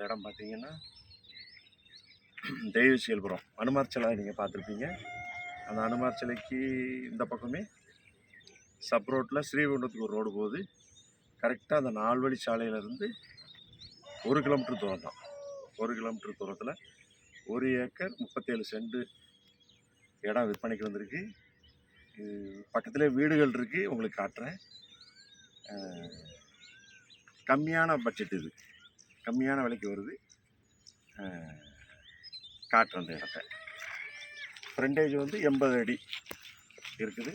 இடம் பார்த்தீங்கன்னா தெய்வசீல்புரம் அனுமார் சிலை நீங்கள் பார்த்துருப்பீங்க. அந்த அனுமார் சிலைக்கு இந்த பக்கமே சப் ரோட்டில் ஸ்ரீவைகுண்டத்துக்கு ஒரு ரோடு போகுது. கரெக்டாக அந்த 4 வழி சாலையிலேருந்து 1 கிலோமீட்டர் தூரம் தான். 1 கிலோமீட்டர் தூரத்தில் 1 ஏக்கர் 37 சென்ட் இடம் விற்பனைக்கு வந்திருக்கு. பக்கத்துலேயே வீடுகள் இருக்குது, உங்களுக்கு காட்டுறேன். கம்மியான பட்ஜெட், இது கம்மியான விலைக்கு வருது. காட்டுறேன் அந்த இடத்த. ஃப்ரண்டேஜ் வந்து 80 அடி இருக்குது.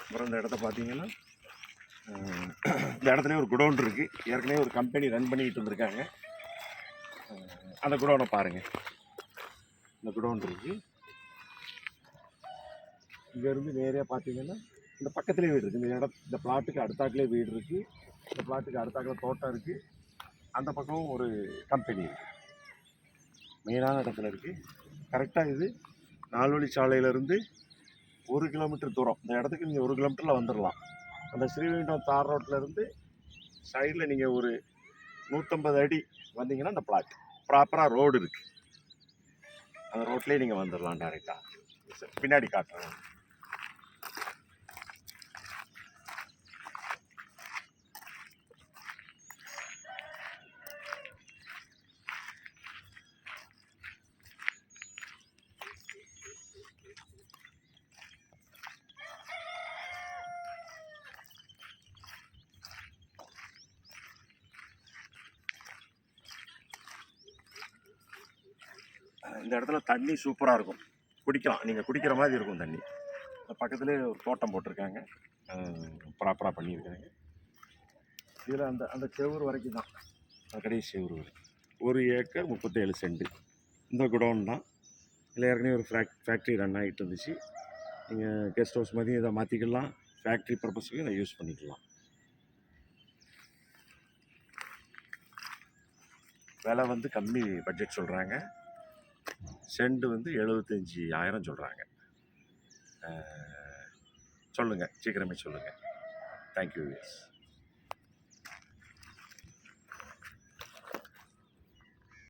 அப்புறம் இந்த இடத்த பார்த்தீங்கன்னா இந்த இடத்துலேயே ஒரு குடோன் இருக்குது. ஏற்கனவே ஒரு கம்பெனி ரன் பண்ணிக்கிட்டு இருந்திருக்காங்க. அந்த குடோனை பாருங்கள். இந்த குடோன் இருக்குது. இங்கேருந்து நேரே பார்த்தீங்கன்னா இந்த பக்கத்துலேயே வீடு இருக்குது. இந்த பிளாட்டுக்கு அடுத்தாக்கிலே வீடு இருக்குது. இந்த பிளாட்டுக்கு அடுத்தாக்கில் தோட்டம் இருக்குது. அந்த பக்கம் ஒரு கம்பெனி இருக்குது. மெயினான இடத்துல இருக்குது. கரெக்டாக இது 4 வழி சாலையிலேருந்து 1 கிலோமீட்டர் தூரம். இந்த இடத்துக்கு நீங்கள் 1 கிலோமீட்டரில் வந்துடலாம். அந்த ஸ்ரீவைகுண்டம் தார் ரோட்டிலேருந்து சைடில் நீங்கள் ஒரு 150 அடி வந்தீங்கன்னா அந்த பிளாட் ப்ராப்பராக ரோடு இருக்குது. அந்த ரோட்லேயே நீங்கள் வந்துடலாம் டேரெக்டாக. பின்னாடி காட்டுறேன். இந்த இடத்துல தண்ணி சூப்பராக இருக்கும், குடிக்கலாம். நீங்கள் குடிக்கிற மாதிரி இருக்கும் தண்ணி. பக்கத்துலேயே ஒரு தோட்டம் போட்டிருக்காங்க, ப்ராப்பராக பண்ணியிருக்காங்க. இதில் அந்த செவ்வறு வரைக்கும் தான், அந்த கடைசி செவ்வறு வரைக்கும் 1 ஏக்கர் 37 சென்ட். இந்த குடோன் தான். இதில் ஏற்கனவே ஒரு ஃபேக்ட்ரி ரன் ஆகிட்டு இருந்துச்சு. நீங்கள் கெஸ்ட் ஹவுஸ் மாதிரி இதை மாற்றிக்கலாம், ஃபேக்ட்ரி பர்பஸுக்கு இதை யூஸ் பண்ணிக்கலாம். விலை வந்து கம்மி பட்ஜெட் சொல்கிறாங்க. சென்ட் வந்து 75,000 சொல்கிறாங்க. சொல்லுங்கள், சீக்கிரமே சொல்லுங்கள். தேங்க்யூ.